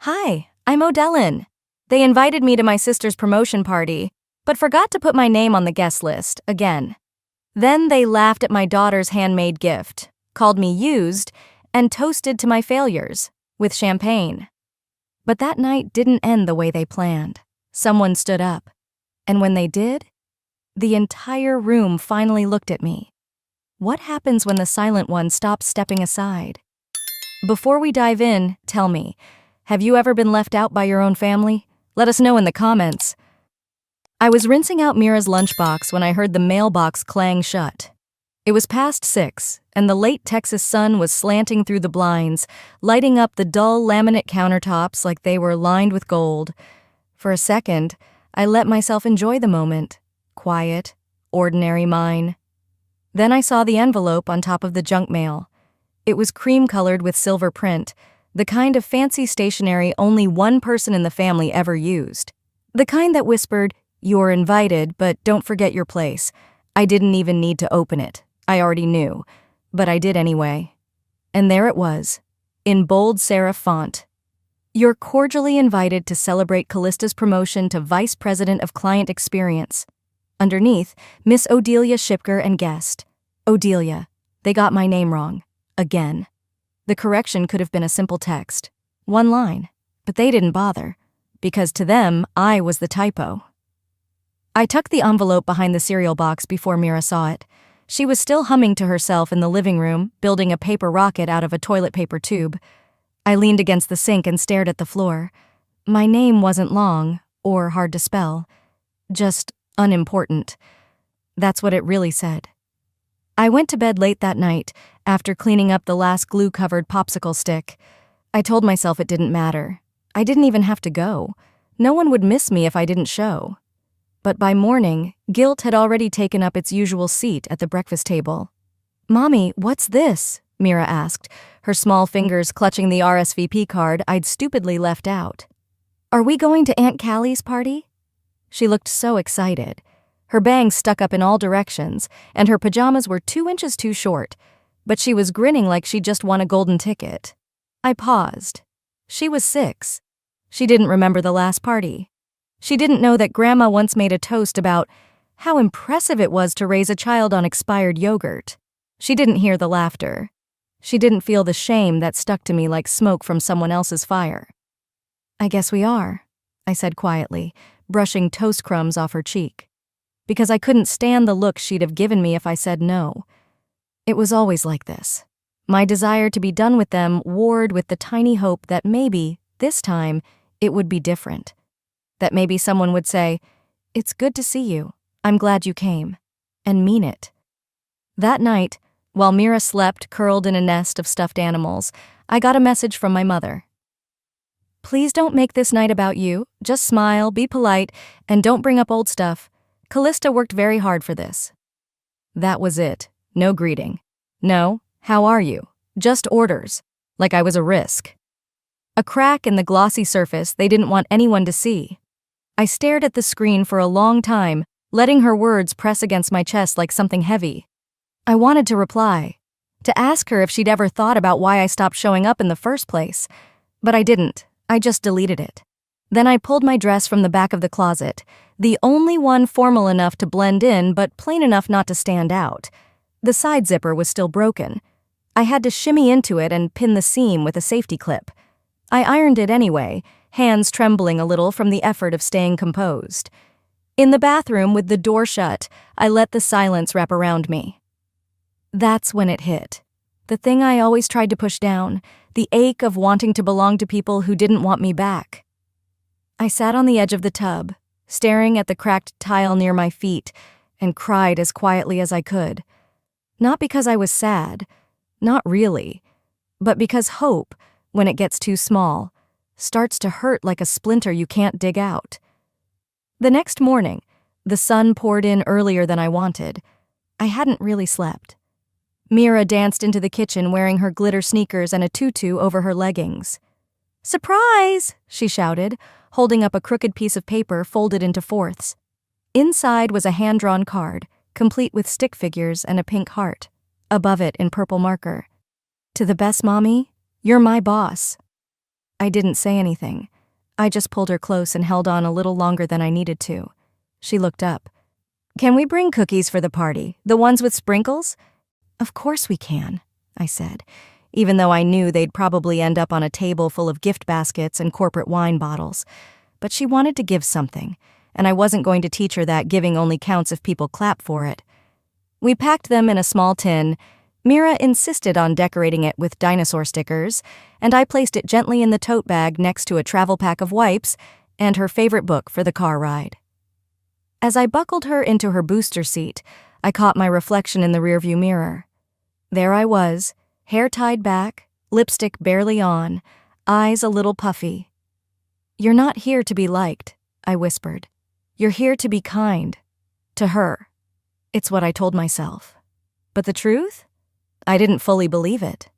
Hi, I'm Odellin. They invited me to my sister's promotion party, but forgot to put my name on the guest list again. Then they laughed at my daughter's handmade gift, called me used, and toasted to my failures with champagne. But that night didn't end the way they planned. Someone stood up, and when they did, the entire room finally looked at me. What happens when the silent one stops stepping aside? Before we dive in, tell me, have you ever been left out by your own family? Let us know in the comments. I was rinsing out Mira's lunchbox when I heard the mailbox clang shut. It was past 6, and the late Texas sun was slanting through the blinds, lighting up the dull laminate countertops like they were lined with gold. For a second, I let myself enjoy the moment. Quiet, ordinary mine. Then I saw the envelope on top of the junk mail. It was cream-colored with silver print, the kind of fancy stationery only one person in the family ever used. The kind that whispered, "You're invited, but don't forget your place." I didn't even need to open it. I already knew, but I did anyway. And there it was, in bold serif font. "You're cordially invited to celebrate Callista's promotion to Vice President of Client Experience." Underneath, Miss Odelia Shipker and guest. Odelia. They got my name wrong. Again. The correction could have been a simple text. One line. But they didn't bother. Because to them, I was the typo. I tucked the envelope behind the cereal box before Mira saw it. She was still humming to herself in the living room, building a paper rocket out of a toilet paper tube. I leaned against the sink and stared at the floor. My name wasn't long, or hard to spell. Just unimportant. That's what it really said. I went to bed late that night, after cleaning up the last glue-covered popsicle stick. I told myself it didn't matter. I didn't even have to go. No one would miss me if I didn't show. But by morning, guilt had already taken up its usual seat at the breakfast table. "Mommy, what's this?" Mira asked, her small fingers clutching the RSVP card I'd stupidly left out. "Are we going to Aunt Callie's party?" She looked so excited. Her bangs stuck up in all directions, and her pajamas were 2 inches too short, but she was grinning like she'd just won a golden ticket. I paused. She was 6. She didn't remember the last party. She didn't know that Grandma once made a toast about how impressive it was to raise a child on expired yogurt. She didn't hear the laughter. She didn't feel the shame that stuck to me like smoke from someone else's fire. "I guess we are," I said quietly, brushing toast crumbs off her cheek. Because I couldn't stand the look she'd have given me if I said no. It was always like this. My desire to be done with them warred with the tiny hope that maybe, this time, it would be different. That maybe someone would say, "It's good to see you. I'm glad you came," and mean it. That night, while Mira slept curled in a nest of stuffed animals, I got a message from my mother. "Please don't make this night about you. Just smile, be polite, and don't bring up old stuff. Callista worked very hard for this." That was it. No greeting. No, "How are you?" Just orders. Like I was a risk. A crack in the glossy surface they didn't want anyone to see. I stared at the screen for a long time, letting her words press against my chest like something heavy. I wanted to reply, to ask her if she'd ever thought about why I stopped showing up in the first place. But I didn't. I just deleted it. Then I pulled my dress from the back of the closet, the only one formal enough to blend in but plain enough not to stand out. The side zipper was still broken. I had to shimmy into it and pin the seam with a safety clip. I ironed it anyway, hands trembling a little from the effort of staying composed. In the bathroom with the door shut, I let the silence wrap around me. That's when it hit. The thing I always tried to push down, the ache of wanting to belong to people who didn't want me back. I sat on the edge of the tub, staring at the cracked tile near my feet, and cried as quietly as I could. Not because I was sad, not really, but because hope, when it gets too small, starts to hurt like a splinter you can't dig out. The next morning, the sun poured in earlier than I wanted. I hadn't really slept. Mira danced into the kitchen wearing her glitter sneakers and a tutu over her leggings. "Surprise!" she shouted, holding up a crooked piece of paper folded into fourths. Inside was a hand-drawn card, complete with stick figures and a pink heart. Above it in purple marker, "To the best mommy, you're my boss." I didn't say anything. I just pulled her close and held on a little longer than I needed to. She looked up. "Can we bring cookies for the party? The ones with sprinkles?" "Of course we can," I said, even though I knew they'd probably end up on a table full of gift baskets and corporate wine bottles. But she wanted to give something, and I wasn't going to teach her that giving only counts if people clap for it. We packed them in a small tin. Mira insisted on decorating it with dinosaur stickers, and I placed it gently in the tote bag next to a travel pack of wipes and her favorite book for the car ride. As I buckled her into her booster seat, I caught my reflection in the rearview mirror. There I was, hair tied back, lipstick barely on, eyes a little puffy. "You're not here to be liked," I whispered. "You're here to be kind. To her." It's what I told myself. But the truth? I didn't fully believe it.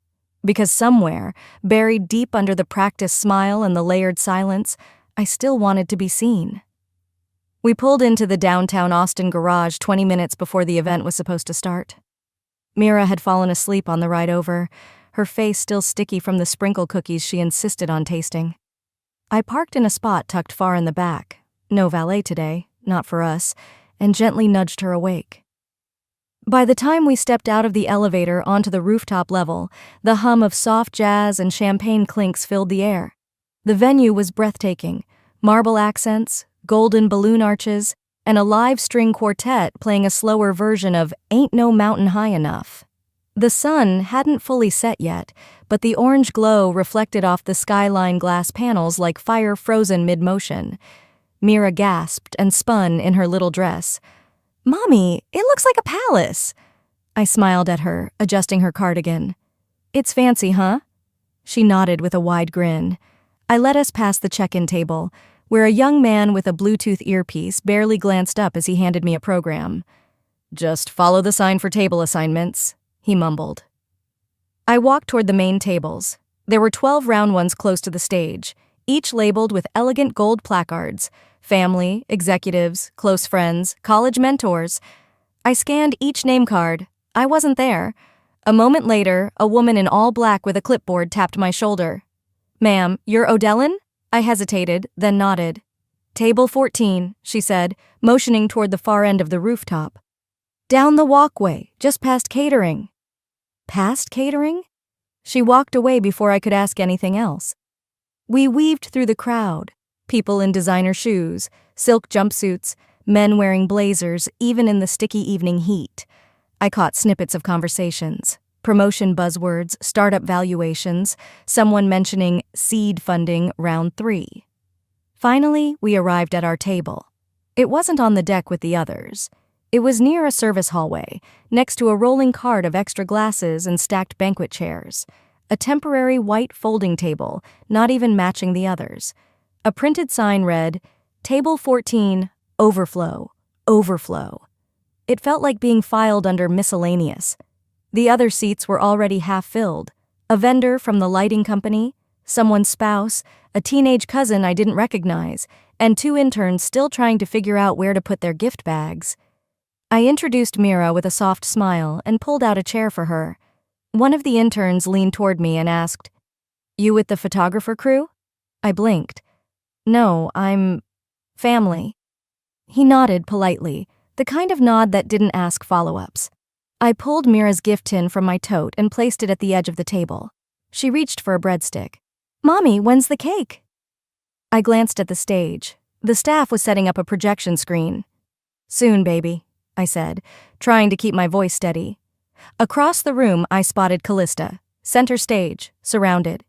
Because somewhere, buried deep under the practiced smile and the layered silence, I still wanted to be seen. We pulled into the downtown Austin garage 20 minutes before the event was supposed to start. Mira had fallen asleep on the ride over, her face still sticky from the sprinkle cookies she insisted on tasting. I parked in a spot tucked far in the back, no valet today, not for us, and gently nudged her awake. By the time we stepped out of the elevator onto the rooftop level, the hum of soft jazz and champagne clinks filled the air. The venue was breathtaking, marble accents, golden balloon arches, and a live string quartet playing a slower version of Ain't No Mountain High Enough. The sun hadn't fully set yet, but the orange glow reflected off the skyline glass panels like fire frozen mid-motion. Mira gasped and spun in her little dress. "Mommy, it looks like a palace." I smiled at her, adjusting her cardigan. "It's fancy, huh?" She nodded with a wide grin. I led us past the check-in table, where a young man with a Bluetooth earpiece barely glanced up as he handed me a program. "Just follow the sign for table assignments," he mumbled. I walked toward the main tables. There were 12 round ones close to the stage, each labeled with elegant gold placards: family, executives, close friends, college mentors. I scanned each name card. I wasn't there. A moment later, a woman in all black with a clipboard tapped my shoulder. "Ma'am, you're Odellin?" I hesitated, then nodded. "Table 14, she said, motioning toward the far end of the rooftop. "Down the walkway, just past catering." "Past catering?" She walked away before I could ask anything else. We weaved through the crowd. People in designer shoes, silk jumpsuits, men wearing blazers, even in the sticky evening heat. I caught snippets of conversations, promotion buzzwords, startup valuations, someone mentioning seed funding round 3. Finally, we arrived at our table. It wasn't on the deck with the others. It was near a service hallway, next to a rolling cart of extra glasses and stacked banquet chairs. A temporary white folding table, not even matching the others. A printed sign read, "Table 14, overflow, overflow." It felt like being filed under miscellaneous. The other seats were already half filled. A vendor from the lighting company, someone's spouse, a teenage cousin I didn't recognize, and 2 interns still trying to figure out where to put their gift bags. I introduced Mira with a soft smile and pulled out a chair for her. One of the interns leaned toward me and asked, "You with the photographer crew?" I blinked. "No, I'm family." He nodded politely, the kind of nod that didn't ask follow-ups. I pulled Mira's gift tin from my tote and placed it at the edge of the table. She reached for a breadstick. "Mommy, when's the cake?" I glanced at the stage. The staff was setting up a projection screen. "Soon, baby," I said, trying to keep my voice steady. Across the room, I spotted Callista, center stage, surrounded.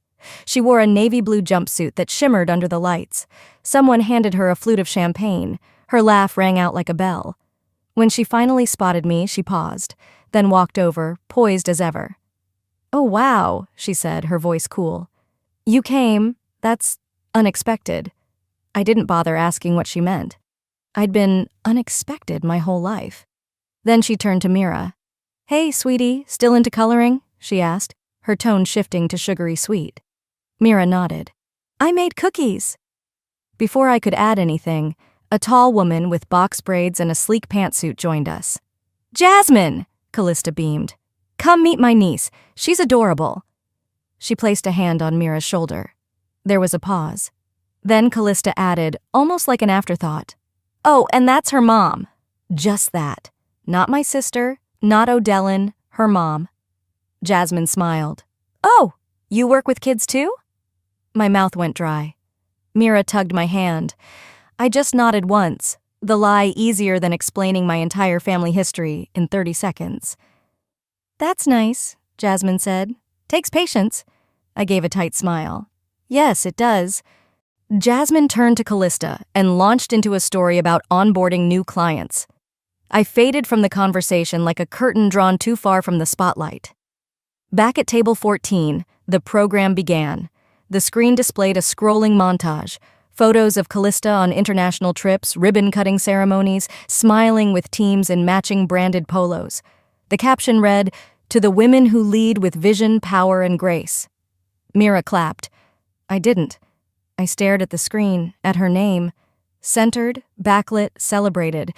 She wore a navy blue jumpsuit that shimmered under the lights. Someone handed her a flute of champagne. Her laugh rang out like a bell. When she finally spotted me, she paused, then walked over, poised as ever. "Oh, wow," she said, her voice cool. "You came. That's unexpected." I didn't bother asking what she meant. I'd been unexpected my whole life. Then she turned to Mira. "Hey, sweetie, still into coloring?" she asked, her tone shifting to sugary sweet. Mira nodded. "I made cookies." Before I could add anything, a tall woman with box braids and a sleek pantsuit joined us. "Jasmine!" Callista beamed. "Come meet my niece. She's adorable." She placed a hand on Mira's shoulder. There was a pause. Then Callista added, almost like an afterthought, "Oh, and that's her mom." Just that. Not my sister, not Odellin, her mom. Jasmine smiled. "Oh, you work with kids too?" My mouth went dry. Mira tugged my hand. I just nodded once, the lie easier than explaining my entire family history in 30 seconds. "That's nice," Jasmine said. "Takes patience." I gave a tight smile. "Yes, it does." Jasmine turned to Callista and launched into a story about onboarding new clients. I faded from the conversation like a curtain drawn too far from the spotlight. Back at table 14, the program began. The screen displayed a scrolling montage, photos of Callista on international trips, ribbon-cutting ceremonies, smiling with teams in matching branded polos. The caption read, "To the women who lead with vision, power, and grace." Mira clapped. I didn't. I stared at the screen, at her name. Centered, backlit, celebrated.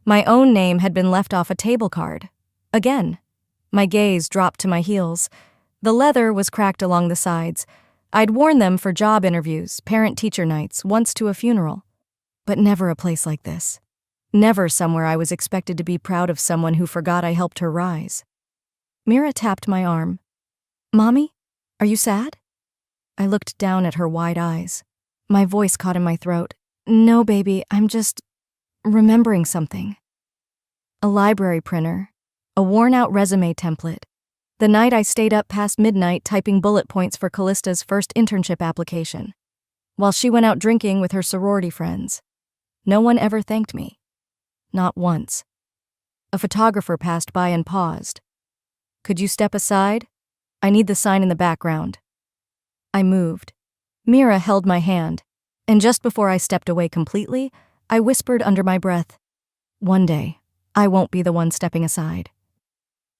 My own name had been left off a table card. Again. My gaze dropped to my heels. The leather was cracked along the sides. I'd worn them for job interviews, parent-teacher nights, once to a funeral. But never a place like this. Never somewhere I was expected to be proud of someone who forgot I helped her rise. Mira tapped my arm. "Mommy, are you sad?" I looked down at her wide eyes. My voice caught in my throat. "No, baby, I'm just remembering something." A library printer. A worn-out resume template. The night I stayed up past midnight typing bullet points for Callista's first internship application, while she went out drinking with her sorority friends. No one ever thanked me. Not once. A photographer passed by and paused. "Could you step aside? I need the sign in the background." I moved. Mira held my hand, and just before I stepped away completely, I whispered under my breath, "One day, I won't be the one stepping aside."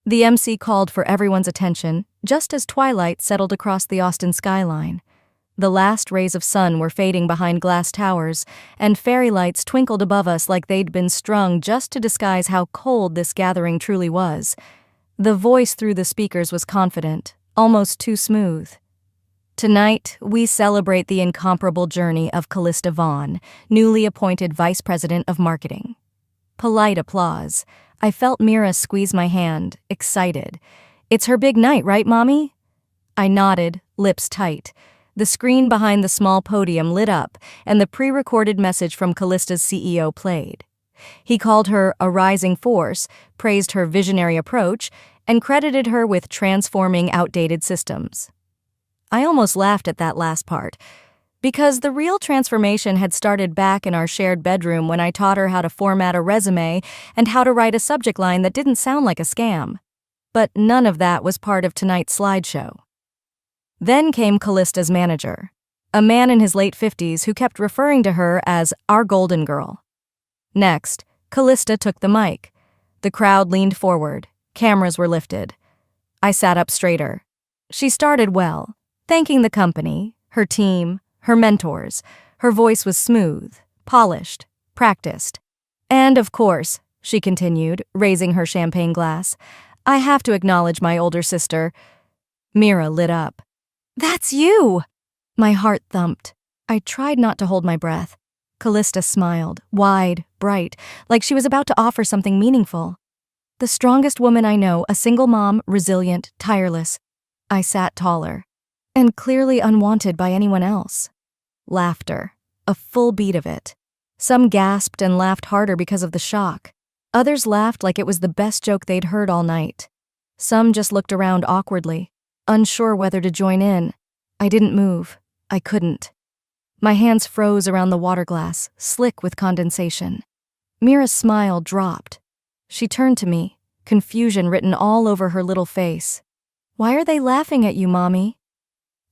The MC called for everyone's attention, just as twilight settled across the Austin skyline. The last rays of sun were fading behind glass towers, and fairy lights twinkled above us like they'd been strung just to disguise how cold this gathering truly was. The voice through the speakers was confident, almost too smooth. "Tonight, we celebrate the incomparable journey of Callista Vaughn, newly appointed Vice President of Marketing." Polite applause. I felt Mira squeeze my hand, excited. "It's her big night, right, Mommy?" I nodded, lips tight. The screen behind the small podium lit up, and the pre-recorded message from Callista's CEO played. He called her a rising force, praised her visionary approach, and credited her with transforming outdated systems. I almost laughed at that last part, because the real transformation had started back in our shared bedroom when I taught her how to format a resume and how to write a subject line that didn't sound like a scam. But none of that was part of tonight's slideshow. Then came Callista's manager, a man in his late 50s who kept referring to her as our golden girl. Next, Callista took the mic. The crowd leaned forward. Cameras were lifted. I sat up straighter. She started well, thanking the company, her team, her mentors. Her voice was smooth, polished, practiced. "And of course," she continued, raising her champagne glass, "I have to acknowledge my older sister." Mira lit up. "That's you!" My heart thumped. I tried not to hold my breath. Callista smiled, wide, bright, like she was about to offer something meaningful. "The strongest woman I know, a single mom, resilient, tireless." I sat taller, and clearly unwanted by anyone else. Laughter, a full beat of it. Some gasped and laughed harder because of the shock. Others laughed like it was the best joke they'd heard all night. Some just looked around awkwardly, unsure whether to join in. I didn't move. I couldn't. My hands froze around the water glass, slick with condensation. Mira's smile dropped. She turned to me, confusion written all over her little face. "Why are they laughing at you, Mommy?"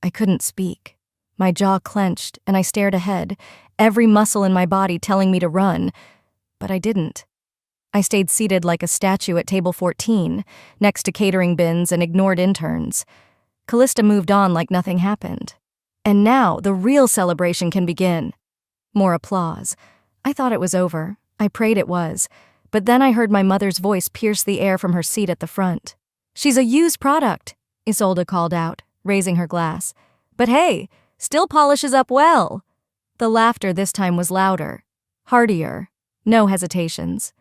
I couldn't speak. My jaw clenched, and I stared ahead, every muscle in my body telling me to run. But I didn't. I stayed seated like a statue at table 14, next to catering bins and ignored interns. Callista moved on like nothing happened. And now the real celebration can begin. More applause. I thought it was over. I prayed it was. But then I heard my mother's voice pierce the air from her seat at the front. "She's a used product," Isolde called out, raising her glass. "But hey, Still polishes up well." The laughter this time was louder, heartier, no hesitations.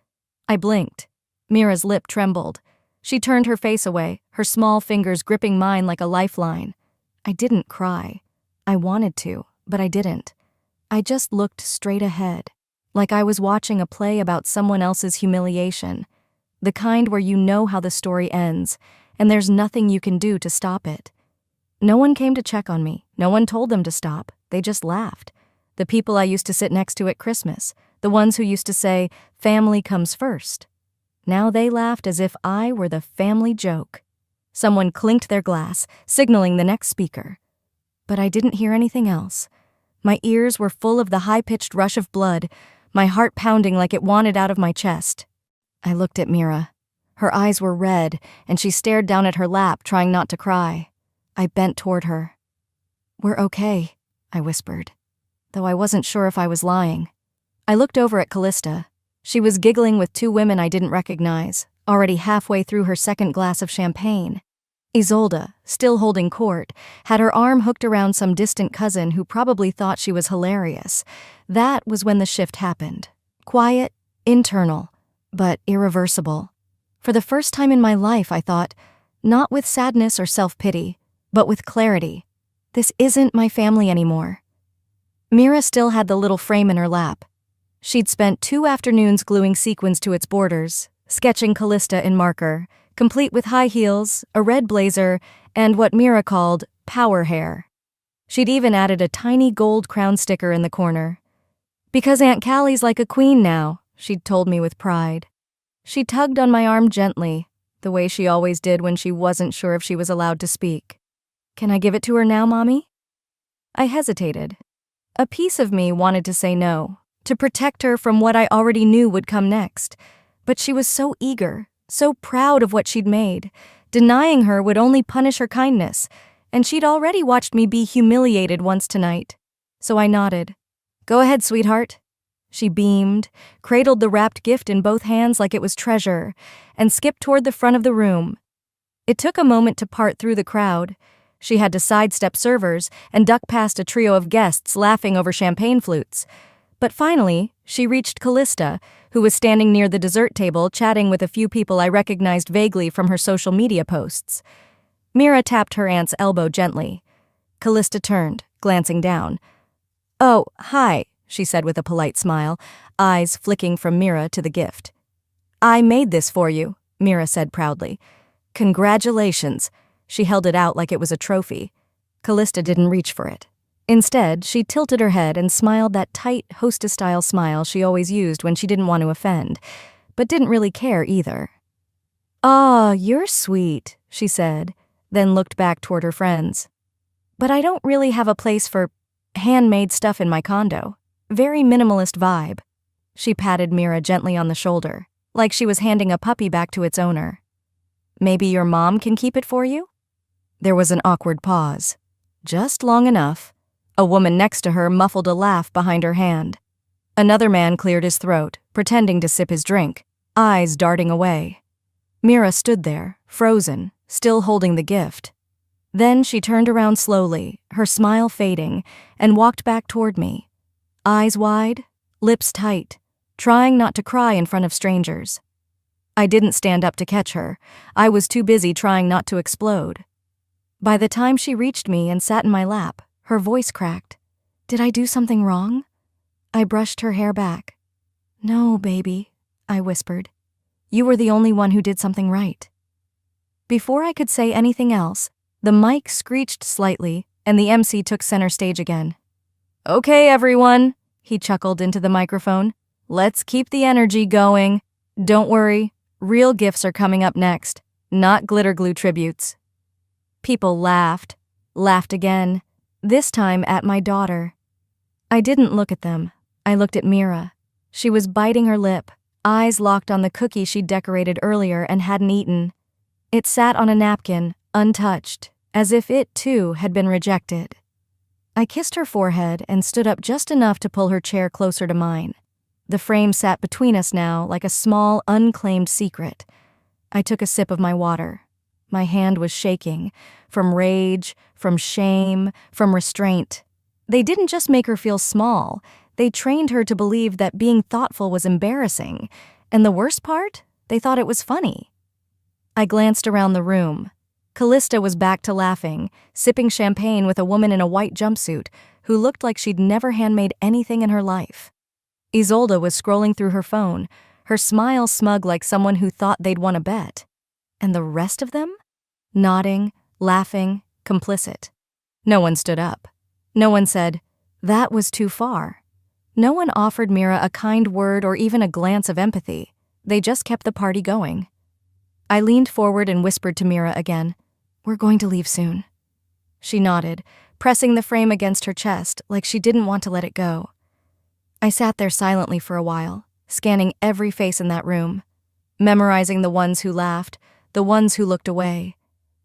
I blinked. Mira's lip trembled. She turned her face away, her small fingers gripping mine like a lifeline. I didn't cry. I wanted to, but I didn't. I just looked straight ahead, like I was watching a play about someone else's humiliation, the kind where you know how the story ends, and there's nothing you can do to stop it. No one came to check on me. No one told them to stop. They just laughed. The people I used to sit next to at Christmas, the ones who used to say, "Family comes first." Now they laughed as if I were the family joke. Someone clinked their glass, signaling the next speaker. But I didn't hear anything else. My ears were full of the high-pitched rush of blood, my heart pounding like it wanted out of my chest. I looked at Mira. Her eyes were red, and she stared down at her lap, trying not to cry. I bent toward her. "We're okay," I whispered, though I wasn't sure if I was lying. I looked over at Callista. She was giggling with two women I didn't recognize, already halfway through her second glass of champagne. Isolde, still holding court, had her arm hooked around some distant cousin who probably thought she was hilarious. That was when the shift happened. Quiet, internal, but irreversible. For the first time in my life, I thought, not with sadness or self-pity, but with clarity. This isn't my family anymore. Mira still had the little frame in her lap. She'd spent 2 afternoons gluing sequins to its borders, sketching Callista in marker, complete with high heels, a red blazer, and what Mira called power hair. She'd even added a tiny gold crown sticker in the corner. "Because Aunt Callie's like a queen now," she'd told me with pride. She tugged on my arm gently, the way she always did when she wasn't sure if she was allowed to speak. "Can I give it to her now, Mommy?" I hesitated. A piece of me wanted to say no, to protect her from what I already knew would come next. But she was so eager, so proud of what she'd made. Denying her would only punish her kindness, and she'd already watched me be humiliated once tonight. So I nodded. "Go ahead, sweetheart." She beamed, cradled the wrapped gift in both hands like it was treasure, and skipped toward the front of the room. It took a moment to part through the crowd. She had to sidestep servers and duck past a trio of guests laughing over champagne flutes. But finally, she reached Callista, who was standing near the dessert table chatting with a few people I recognized vaguely from her social media posts. Mira tapped her aunt's elbow gently. Callista turned, glancing down. "Oh, hi," she said with a polite smile, eyes flicking from Mira to the gift. "I made this for you," Mira said proudly. "Congratulations." She held it out like it was a trophy. Callista didn't reach for it. Instead, she tilted her head and smiled that tight, hostess-style smile she always used when she didn't want to offend, but didn't really care either. "Aw, you're sweet," she said, then looked back toward her friends. "But I don't really have a place for handmade stuff in my condo. Very minimalist vibe." She patted Mira gently on the shoulder, like she was handing a puppy back to its owner. "Maybe your mom can keep it for you?" There was an awkward pause. Just long enough. A woman next to her muffled a laugh behind her hand. Another man cleared his throat, pretending to sip his drink, eyes darting away. Mira stood there, frozen, still holding the gift. Then she turned around slowly, her smile fading, and walked back toward me. Eyes wide, lips tight, trying not to cry in front of strangers. I didn't stand up to catch her. I was too busy trying not to explode. By the time she reached me and sat in my lap, her voice cracked. "Did I do something wrong?" I brushed her hair back. "No, baby," I whispered. "You were the only one who did something right." Before I could say anything else, the mic screeched slightly, and the MC took center stage again. "Okay, everyone," he chuckled into the microphone. "Let's keep the energy going. Don't worry, real gifts are coming up next, not glitter glue tributes." People laughed again, this time at my daughter. I didn't look at them. I looked at Mira. She was biting her lip, eyes locked on the cookie she'd decorated earlier and hadn't eaten. It sat on a napkin, untouched, as if it, too, had been rejected. I kissed her forehead and stood up just enough to pull her chair closer to mine. The frame sat between us now like a small, unclaimed secret. I took a sip of my water. My hand was shaking, from rage, from shame, from restraint. They didn't just make her feel small, they trained her to believe that being thoughtful was embarrassing, and the worst part, they thought it was funny. I glanced around the room. Callista was back to laughing, sipping champagne with a woman in a white jumpsuit who looked like she'd never handmade anything in her life. Isolde was scrolling through her phone, her smile smug like someone who thought they'd won a bet. And the rest of them? Nodding, laughing, complicit. No one stood up. No one said, "That was too far." No one offered Mira a kind word or even a glance of empathy. They just kept the party going. I leaned forward and whispered to Mira again, "We're going to leave soon." She nodded, pressing the frame against her chest like she didn't want to let it go. I sat there silently for a while, scanning every face in that room, memorizing the ones who laughed, the ones who looked away,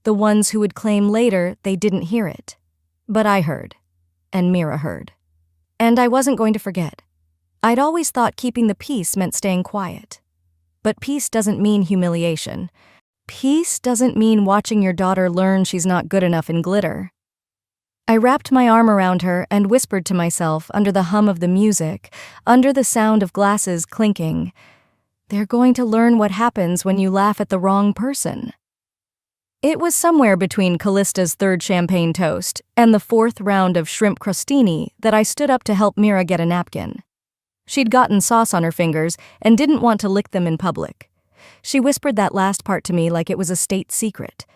the ones who would claim later they didn't hear it. But I heard, and Mira heard. And I wasn't going to forget. I'd always thought keeping the peace meant staying quiet. But peace doesn't mean humiliation. Peace doesn't mean watching your daughter learn she's not good enough in glitter. I wrapped my arm around her and whispered to myself under the hum of the music, under the sound of glasses clinking, "They're going to learn what happens when you laugh at the wrong person." It was somewhere between Callista's third champagne toast and the fourth round of shrimp crostini that I stood up to help Mira get a napkin. She'd gotten sauce on her fingers and didn't want to lick them in public. She whispered that last part to me like it was a state secret.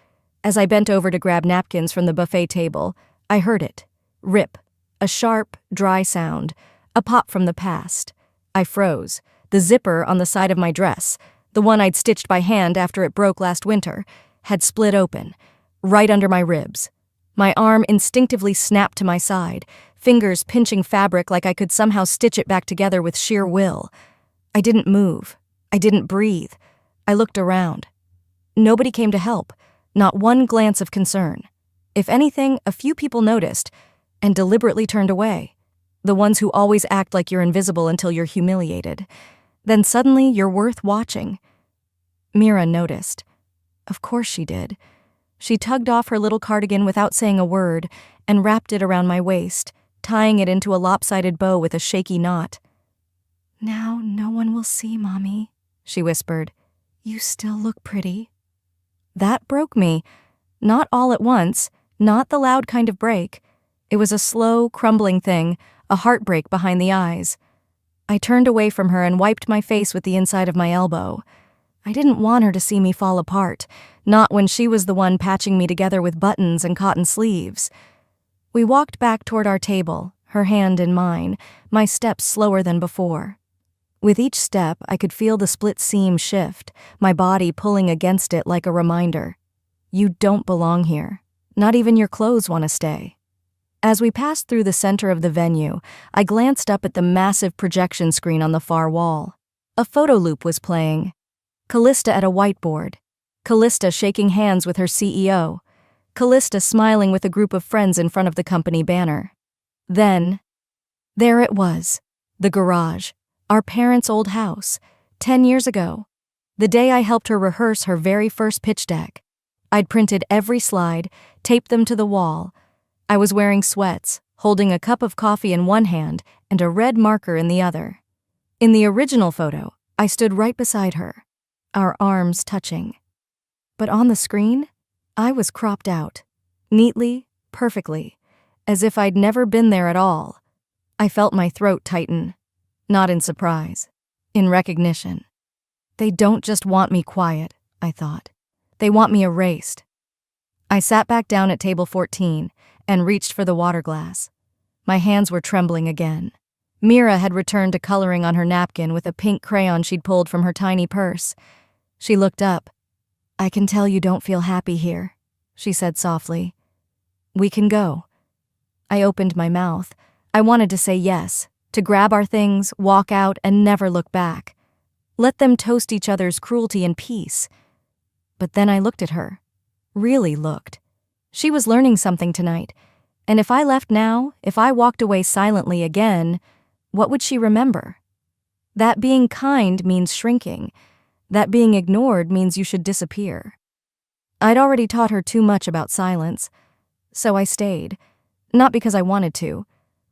As I bent over to grab napkins from the buffet table, I heard it. Rip. A sharp, dry sound. A pop from the past. I froze. The zipper on the side of my dress, the one I'd stitched by hand after it broke last winter, had split open, right under my ribs. My arm instinctively snapped to my side, fingers pinching fabric like I could somehow stitch it back together with sheer will. I didn't move. I didn't breathe. I looked around. Nobody came to help, not one glance of concern. If anything, a few people noticed and deliberately turned away. The ones who always act like you're invisible until you're humiliated. Then suddenly you're worth watching. Mira noticed. Of course she did. She tugged off her little cardigan without saying a word and wrapped it around my waist, tying it into a lopsided bow with a shaky knot. "Now no one will see, Mommy," she whispered. "You still look pretty." That broke me. Not all at once, not the loud kind of break. It was a slow, crumbling thing, a heartbreak behind the eyes. I turned away from her and wiped my face with the inside of my elbow. I didn't want her to see me fall apart, not when she was the one patching me together with buttons and cotton sleeves. We walked back toward our table, her hand in mine, my steps slower than before. With each step, I could feel the split seam shift, my body pulling against it like a reminder. You don't belong here. Not even your clothes want to stay. As we passed through the center of the venue, I glanced up at the massive projection screen on the far wall. A photo loop was playing. Callista at a whiteboard. Callista shaking hands with her CEO. Callista smiling with a group of friends in front of the company banner. Then, there it was. The garage. Our parents' old house. 10 years ago. The day I helped her rehearse her very first pitch deck. I'd printed every slide, taped them to the wall. I was wearing sweats, holding a cup of coffee in one hand and a red marker in the other. In the original photo, I stood right beside her, our arms touching. But on the screen, I was cropped out, neatly, perfectly, as if I'd never been there at all. I felt my throat tighten, not in surprise, in recognition. They don't just want me quiet, I thought. They want me erased. I sat back down at table 14 and reached for the water glass. My hands were trembling again. Mira had returned to coloring on her napkin with a pink crayon she'd pulled from her tiny purse. She looked up. "I can tell you don't feel happy here," she said softly. "We can go." I opened my mouth. I wanted to say yes, to grab our things, walk out, and never look back. Let them toast each other's cruelty in peace. But then I looked at her. Really looked. She was learning something tonight, and if I left now, if I walked away silently again, what would she remember? That being kind means shrinking. That being ignored means you should disappear. I'd already taught her too much about silence, so I stayed. Not because I wanted to,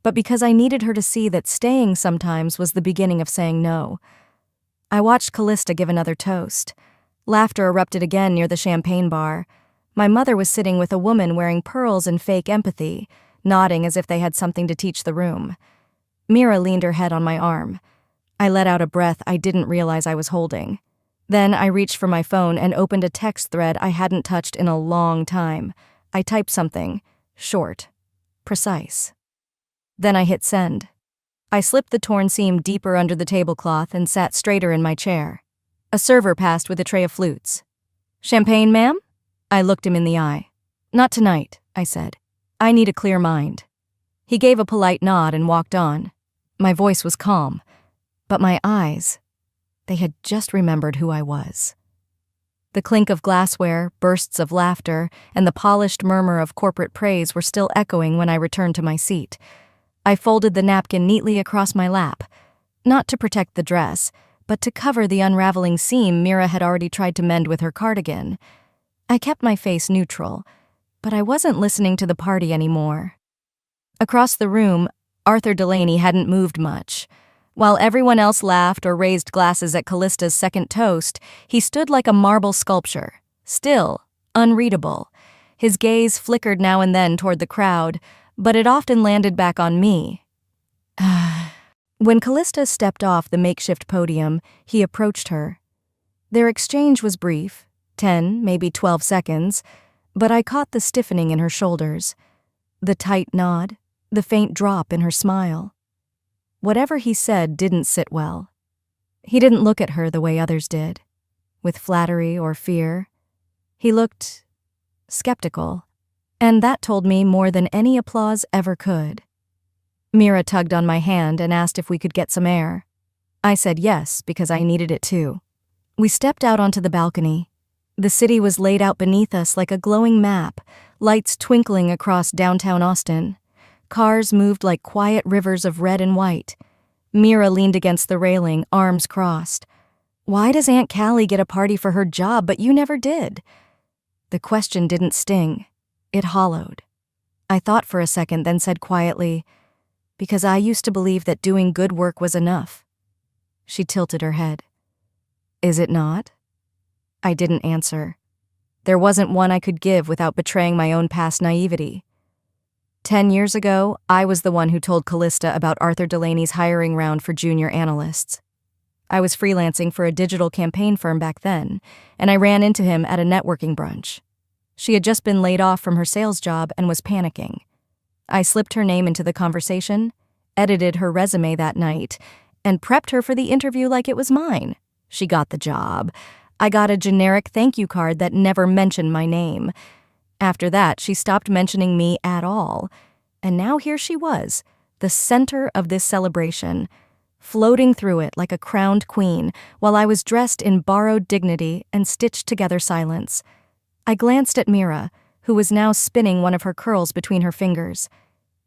but because I needed her to see that staying sometimes was the beginning of saying no. I watched Callista give another toast. Laughter erupted again near the champagne bar. My mother was sitting with a woman wearing pearls and fake empathy, nodding as if they had something to teach the room. Mira leaned her head on my arm. I let out a breath I didn't realize I was holding. Then I reached for my phone and opened a text thread I hadn't touched in a long time. I typed something, short, precise. Then I hit send. I slipped the torn seam deeper under the tablecloth and sat straighter in my chair. A server passed with a tray of flutes. "Champagne, ma'am?" I looked him in the eye. "Not tonight," I said. "I need a clear mind." He gave a polite nod and walked on. My voice was calm, but my eyes, they had just remembered who I was. The clink of glassware, bursts of laughter, and the polished murmur of corporate praise were still echoing when I returned to my seat. I folded the napkin neatly across my lap, not to protect the dress, but to cover the unraveling seam Mira had already tried to mend with her cardigan. I kept my face neutral, but I wasn't listening to the party anymore. Across the room, Arthur Delaney hadn't moved much. While everyone else laughed or raised glasses at Callista's second toast, he stood like a marble sculpture, still, unreadable. His gaze flickered now and then toward the crowd, but it often landed back on me. When Callista stepped off the makeshift podium, he approached her. Their exchange was brief, 10, maybe 12 seconds, but I caught the stiffening in her shoulders, the tight nod, the faint drop in her smile. Whatever he said didn't sit well. He didn't look at her the way others did, with flattery or fear. He looked skeptical, and that told me more than any applause ever could. Mira tugged on my hand and asked if we could get some air. I said yes, because I needed it too. We stepped out onto the balcony. The city was laid out beneath us like a glowing map, lights twinkling across downtown Austin. Cars moved like quiet rivers of red and white. Mira leaned against the railing, arms crossed. "Why does Aunt Callie get a party for her job, but you never did?" The question didn't sting. It hollowed. I thought for a second, then said quietly, "Because I used to believe that doing good work was enough." She tilted her head. "Is it not?" I didn't answer. There wasn't one I could give without betraying my own past naivety. 10 years ago, I was the one who told Callista about Arthur Delaney's hiring round for junior analysts. I was freelancing for a digital campaign firm back then, and I ran into him at a networking brunch. She had just been laid off from her sales job and was panicking. I slipped her name into the conversation, edited her resume that night, and prepped her for the interview like it was mine. She got the job. I got a generic thank you card that never mentioned my name. After that, she stopped mentioning me at all. And now here she was, the center of this celebration, floating through it like a crowned queen, while I was dressed in borrowed dignity and stitched together silence. I glanced at Mira, who was now spinning one of her curls between her fingers.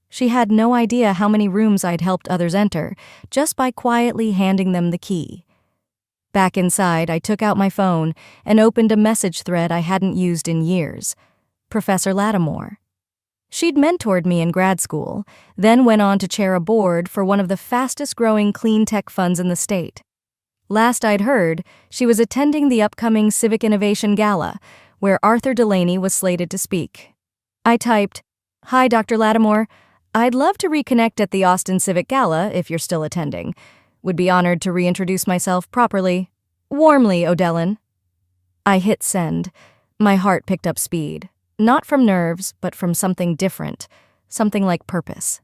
She had no idea how many rooms I'd helped others enter, just by quietly handing them the key. Back inside, I took out my phone and opened a message thread I hadn't used in years. Professor Lattimore. She'd mentored me in grad school, then went on to chair a board for one of the fastest-growing clean tech funds in the state. Last I'd heard, she was attending the upcoming Civic Innovation Gala, where Arthur Delaney was slated to speak. I typed, "Hi, Dr. Lattimore. I'd love to reconnect at the Austin Civic Gala if you're still attending. Would be honored to reintroduce myself properly. Warmly, Odellin." I hit send. My heart picked up speed. Not from nerves, but from something different, something like purpose.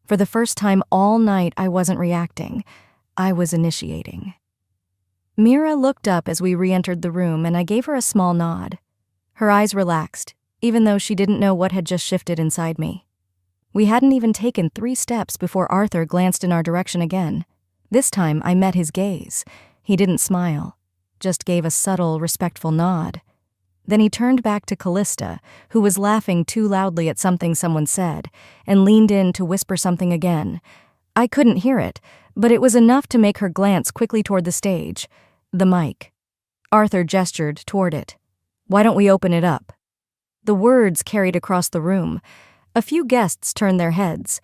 For the first time all night, I wasn't reacting. I was initiating. Mira looked up as we re-entered the room, and I gave her a small nod. Her eyes relaxed, even though she didn't know what had just shifted inside me. We hadn't even taken 3 steps before Arthur glanced in our direction again. This time, I met his gaze. He didn't smile, just gave a subtle, respectful nod. Then he turned back to Callista, who was laughing too loudly at something someone said, and leaned in to whisper something again. I couldn't hear it, but it was enough to make her glance quickly toward the stage, the mic. Arthur gestured toward it. "Why don't we open it up?" The words carried across the room. A few guests turned their heads.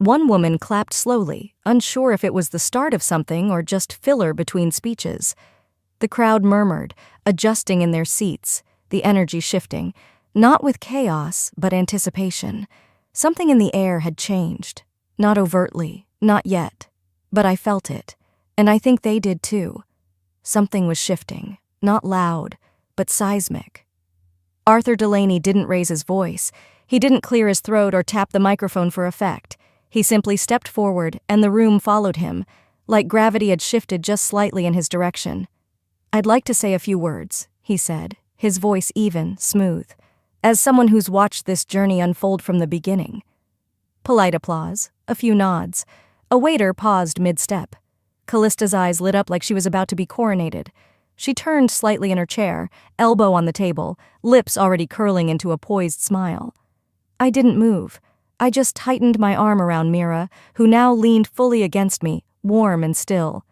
One woman clapped slowly, unsure if it was the start of something or just filler between speeches. The crowd murmured, adjusting in their seats, the energy shifting, not with chaos, but anticipation. Something in the air had changed. Not overtly, not yet. But I felt it, and I think they did too. Something was shifting, not loud, but seismic. Arthur Delaney didn't raise his voice. He didn't clear his throat or tap the microphone for effect. He simply stepped forward, and the room followed him, like gravity had shifted just slightly in his direction. "I'd like to say a few words," he said, his voice even, smooth, as someone who's watched this journey unfold from the beginning. Polite applause, a few nods. A waiter paused mid-step. Callista's eyes lit up like she was about to be coronated. She turned slightly in her chair, elbow on the table, lips already curling into a poised smile. I didn't move. I just tightened my arm around Mira, who now leaned fully against me, warm and still.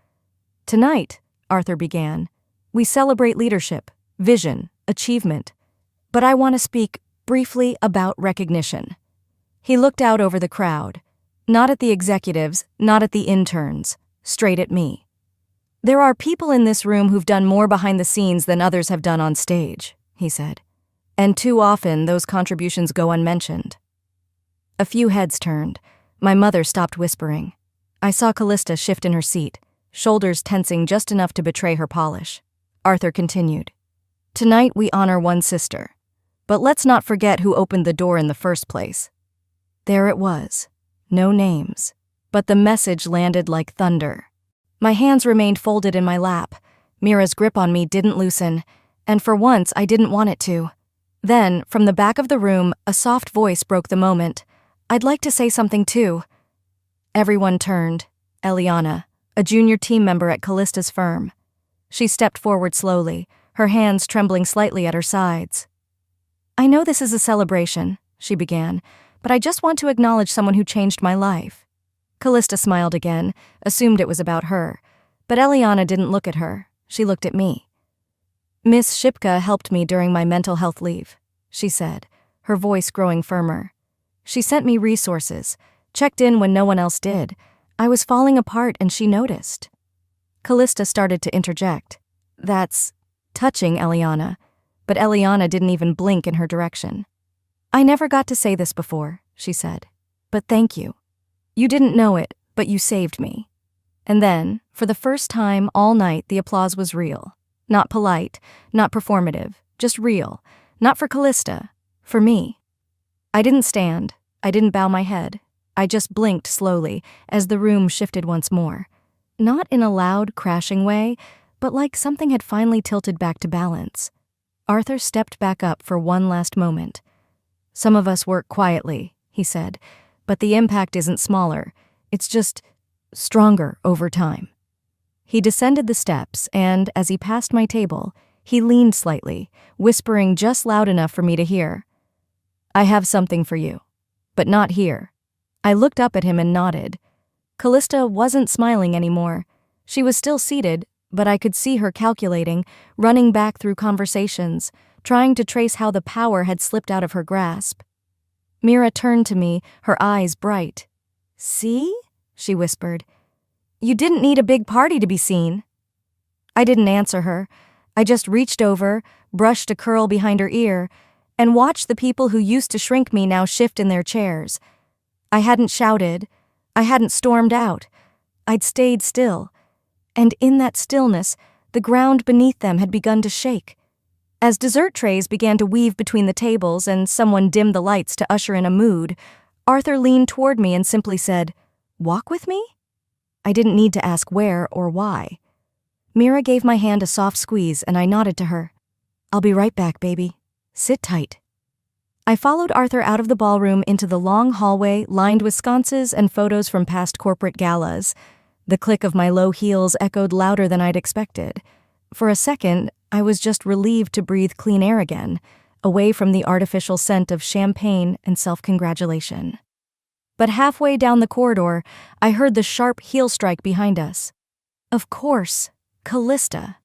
"Tonight," Arthur began, "we celebrate leadership, vision, achievement. But I want to speak briefly about recognition." He looked out over the crowd, not at the executives, not at the interns, straight at me. "There are people in this room who've done more behind the scenes than others have done on stage," he said. "And too often those contributions go unmentioned." A few heads turned. My mother stopped whispering. I saw Callista shift in her seat, shoulders tensing just enough to betray her polish. Arthur continued. "Tonight we honor one sister. But let's not forget who opened the door in the first place." There it was. No names. But the message landed like thunder. My hands remained folded in my lap. Mira's grip on me didn't loosen, and for once I didn't want it to. Then, from the back of the room, a soft voice broke the moment. "I'd like to say something too." Everyone turned. Eliana, a junior team member at Callista's firm. She stepped forward slowly, her hands trembling slightly at her sides. "I know this is a celebration," she began, "but I just want to acknowledge someone who changed my life." Callista smiled again, assumed it was about her. But Eliana didn't look at her. She looked at me. "Miss Shipka helped me during my mental health leave," she said, her voice growing firmer. "She sent me resources, checked in when no one else did. I was falling apart and she noticed." Callista started to interject. "That's touching, Eliana." But Eliana didn't even blink in her direction. "I never got to say this before," she said. "But thank you. You didn't know it, but you saved me." And then, for the first time all night, the applause was real. Not polite, not performative, just real. Not for Callista, for me. I didn't stand. I didn't bow my head. I just blinked slowly as the room shifted once more. Not in a loud, crashing way, but like something had finally tilted back to balance. Arthur stepped back up for one last moment. "Some of us work quietly," he said, "but the impact isn't smaller. It's just stronger over time." He descended the steps, and as he passed my table, he leaned slightly, whispering just loud enough for me to hear. "I have something for you, but not here." I looked up at him and nodded. Callista wasn't smiling anymore. She was still seated, but I could see her calculating, running back through conversations, trying to trace how the power had slipped out of her grasp. Mira turned to me, her eyes bright. "See?" she whispered. "You didn't need a big party to be seen." I didn't answer her. I just reached over, brushed a curl behind her ear, and watched the people who used to shrink me now shift in their chairs. I hadn't shouted. I hadn't stormed out. I'd stayed still. And in that stillness, the ground beneath them had begun to shake. As dessert trays began to weave between the tables and someone dimmed the lights to usher in a mood, Arthur leaned toward me and simply said, "Walk with me?" I didn't need to ask where or why. Mira gave my hand a soft squeeze and I nodded to her. "I'll be right back, baby. Sit tight." I followed Arthur out of the ballroom into the long hallway lined with sconces and photos from past corporate galas. The click of my low heels echoed louder than I'd expected. For a second, I was just relieved to breathe clean air again, away from the artificial scent of champagne and self-congratulation. But halfway down the corridor, I heard the sharp heel strike behind us. Of course, Callista.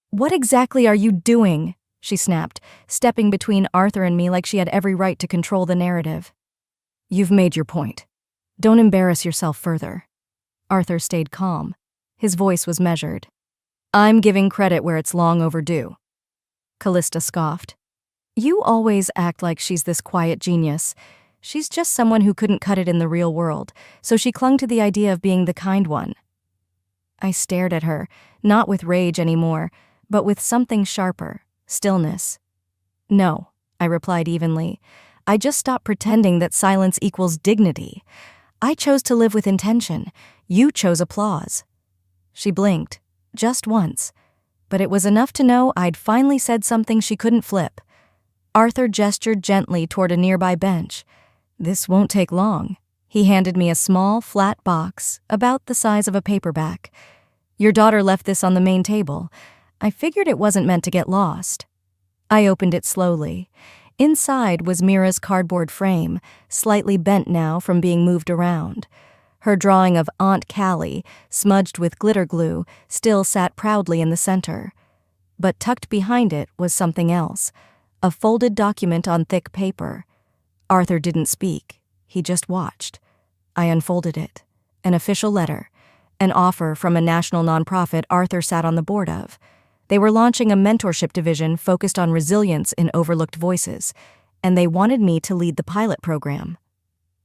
"What exactly are you doing?" she snapped, stepping between Arthur and me like she had every right to control the narrative. "You've made your point. Don't embarrass yourself further. Arthur stayed calm. His voice was measured. I'm giving credit where it's long overdue. Callista scoffed. You always act like she's this quiet genius. She's just someone who couldn't cut it in the real world, so she clung to the idea of being the kind one. I stared at her, not with rage anymore, but with something sharper, stillness. No, I replied evenly. I just stopped pretending that silence equals dignity. I chose to live with intention. You chose applause. She blinked, just once, but it was enough to know I'd finally said something she couldn't flip. Arthur gestured gently toward a nearby bench. This won't take long. He handed me a small, flat box, about the size of a paperback. Your daughter left this on the main table. I figured it wasn't meant to get lost. I opened it slowly. Inside was Mira's cardboard frame, slightly bent now from being moved around. Her drawing of Aunt Callie, smudged with glitter glue, still sat proudly in the center. But tucked behind it was something else, a folded document on thick paper. Arthur didn't speak. He just watched. I unfolded it. An official letter. An offer from a national nonprofit Arthur sat on the board of. They were launching a mentorship division focused on resilience in overlooked voices, and they wanted me to lead the pilot program.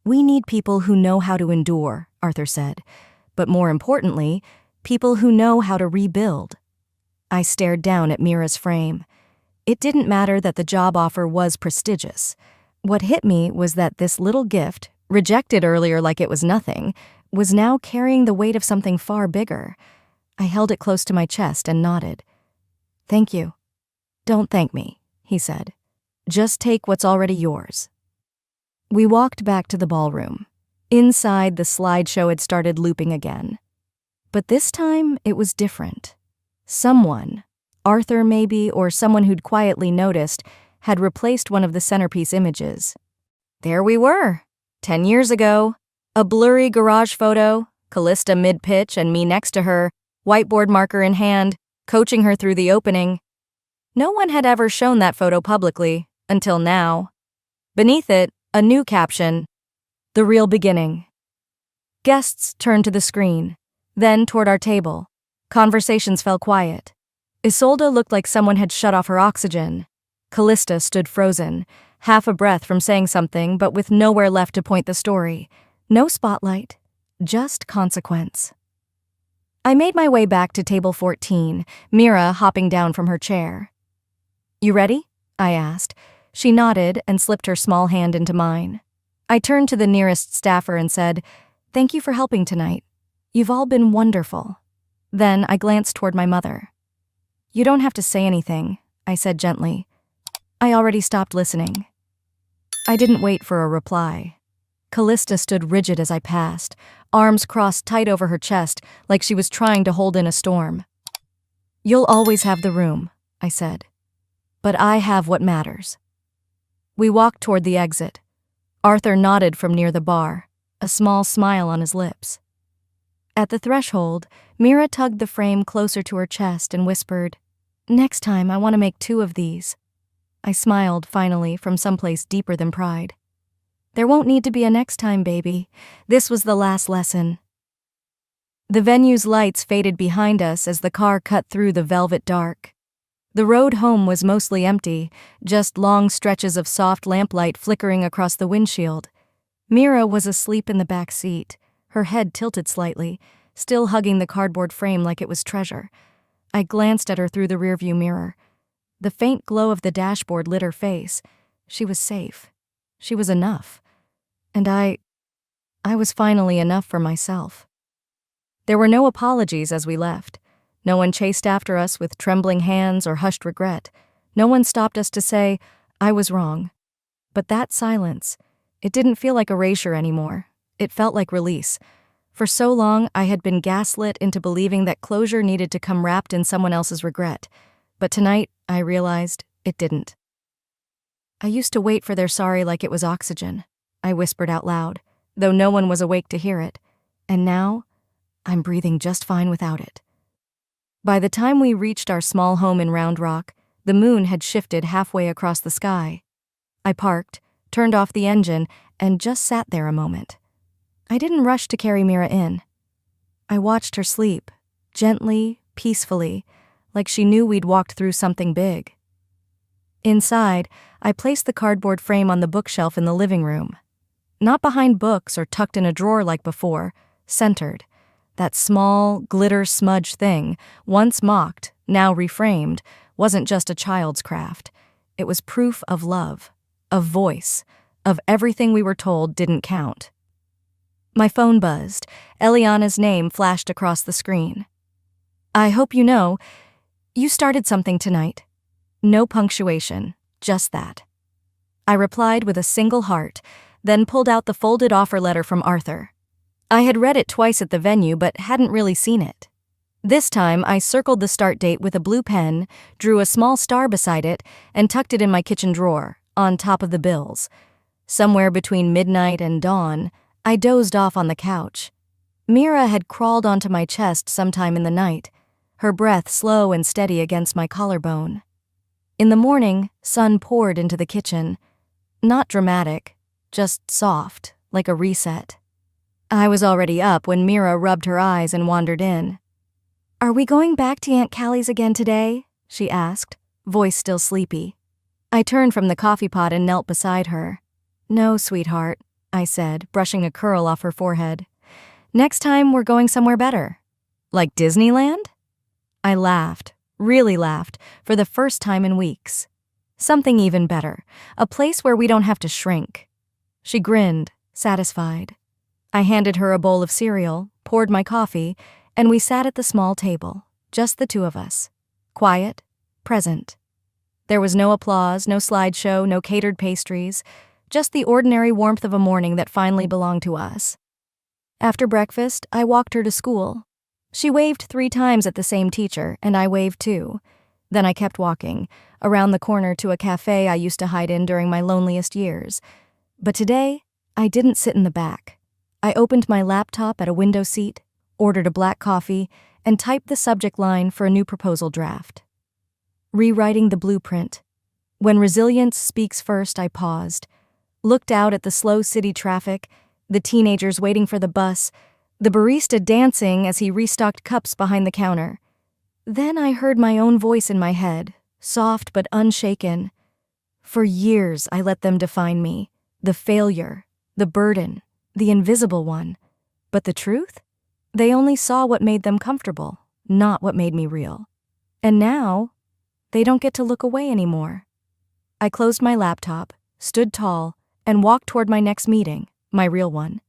We need people who know how to endure, Arthur said, but more importantly, people who know how to rebuild. I stared down at Mira's frame. It didn't matter that the job offer was prestigious. What hit me was that this little gift, rejected earlier like it was nothing, was now carrying the weight of something far bigger. I held it close to my chest and nodded. Thank you. Don't thank me, he said. Just take what's already yours. We walked back to the ballroom. Inside, the slideshow had started looping again. But this time, it was different. Someone, Arthur maybe, or someone who'd quietly noticed, had replaced one of the centerpiece images. There we were, 10 years ago. A blurry garage photo, Callista mid-pitch and me next to her, whiteboard marker in hand, coaching her through the opening. No one had ever shown that photo publicly, until now. Beneath it, a new caption, The Real Beginning. Guests turned to the screen, then toward our table. Conversations fell quiet. Isolde looked like someone had shut off her oxygen. Callista stood frozen, half a breath from saying something, but with nowhere left to point the story. No spotlight, just consequence. I made my way back to table 14, Mira hopping down from her chair. You ready? I asked. She nodded and slipped her small hand into mine. I turned to the nearest staffer and said, Thank you for helping tonight. You've all been wonderful. Then I glanced toward my mother. You don't have to say anything, I said gently. I already stopped listening. I didn't wait for a reply. Callista stood rigid as I passed, arms crossed tight over her chest like she was trying to hold in a storm. You'll always have the room, I said. But I have what matters. We walked toward the exit. Arthur nodded from near the bar, a small smile on his lips. At the threshold, Mira tugged the frame closer to her chest and whispered, Next time I want to make 2 of these. I smiled, finally, from someplace deeper than pride. There won't need to be a next time, baby. This was the last lesson. The venue's lights faded behind us as the car cut through the velvet dark. The road home was mostly empty, just long stretches of soft lamplight flickering across the windshield. Mira was asleep in the back seat, her head tilted slightly, still hugging the cardboard frame like it was treasure. I glanced at her through the rearview mirror. The faint glow of the dashboard lit her face. She was safe. She was enough. And I was finally enough for myself. There were no apologies as we left. No one chased after us with trembling hands or hushed regret. No one stopped us to say, I was wrong. But that silence, it didn't feel like erasure anymore. It felt like release. For so long, I had been gaslit into believing that closure needed to come wrapped in someone else's regret. But tonight, I realized it didn't. I used to wait for their sorry like it was oxygen, I whispered out loud, though no one was awake to hear it. And now, I'm breathing just fine without it. By the time we reached our small home in Round Rock, the moon had shifted halfway across the sky. I parked, turned off the engine, and just sat there a moment. I didn't rush to carry Mira in. I watched her sleep, gently, peacefully, like she knew we'd walked through something big. Inside, I placed the cardboard frame on the bookshelf in the living room. Not behind books or tucked in a drawer like before, centered. That small, glitter-smudge thing, once mocked, now reframed, wasn't just a child's craft. It was proof of love, of voice, of everything we were told didn't count. My phone buzzed. Eliana's name flashed across the screen. I hope you know, you started something tonight. No punctuation, just that. I replied with a single heart, then pulled out the folded offer letter from Arthur. I had read it twice at the venue but hadn't really seen it. This time, I circled the start date with a blue pen, drew a small star beside it, and tucked it in my kitchen drawer, on top of the bills. Somewhere between midnight and dawn, I dozed off on the couch. Mira had crawled onto my chest sometime in the night, her breath slow and steady against my collarbone. In the morning, sun poured into the kitchen. Not dramatic, just soft, like a reset. I was already up when Mira rubbed her eyes and wandered in. "Are we going back to Aunt Callie's again today?" she asked, voice still sleepy. I turned from the coffee pot and knelt beside her. "No, sweetheart," I said, brushing a curl off her forehead. "Next time we're going somewhere better." "Like Disneyland?" I laughed, really laughed, for the first time in weeks. "Something even better, a place where we don't have to shrink." She grinned, satisfied. I handed her a bowl of cereal, poured my coffee, and we sat at the small table, just the two of us. Quiet, present. There was no applause, no slideshow, no catered pastries, just the ordinary warmth of a morning that finally belonged to us. After breakfast, I walked her to school. She waved 3 times at the same teacher, and I waved too. Then I kept walking, around the corner to a cafe I used to hide in during my loneliest years. But today, I didn't sit in the back. I opened my laptop at a window seat, ordered a black coffee, and typed the subject line for a new proposal draft. Rewriting the blueprint. When resilience speaks first, I paused, looked out at the slow city traffic, the teenagers waiting for the bus, the barista dancing as he restocked cups behind the counter. Then I heard my own voice in my head, soft but unshaken. For years, I let them define me, the failure, the burden, the invisible one. But the truth? They only saw what made them comfortable, not what made me real. And now, they don't get to look away anymore. I closed my laptop, stood tall, and walked toward my next meeting, my real one.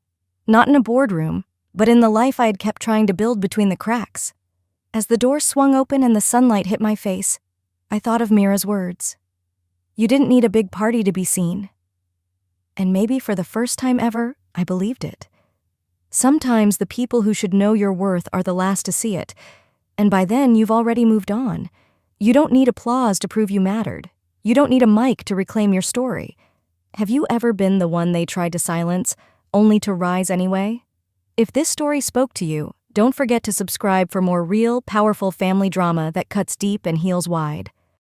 Not in a boardroom, but in the life I had kept trying to build between the cracks. As the door swung open and the sunlight hit my face, I thought of Mira's words. You didn't need a big party to be seen. And maybe for the first time ever, I believed it. Sometimes the people who should know your worth are the last to see it, and by then you've already moved on. You don't need applause to prove you mattered. You don't need a mic to reclaim your story. Have you ever been the one they tried to silence, only to rise anyway? If this story spoke to you, don't forget to subscribe for more real, powerful family drama that cuts deep and heals wide.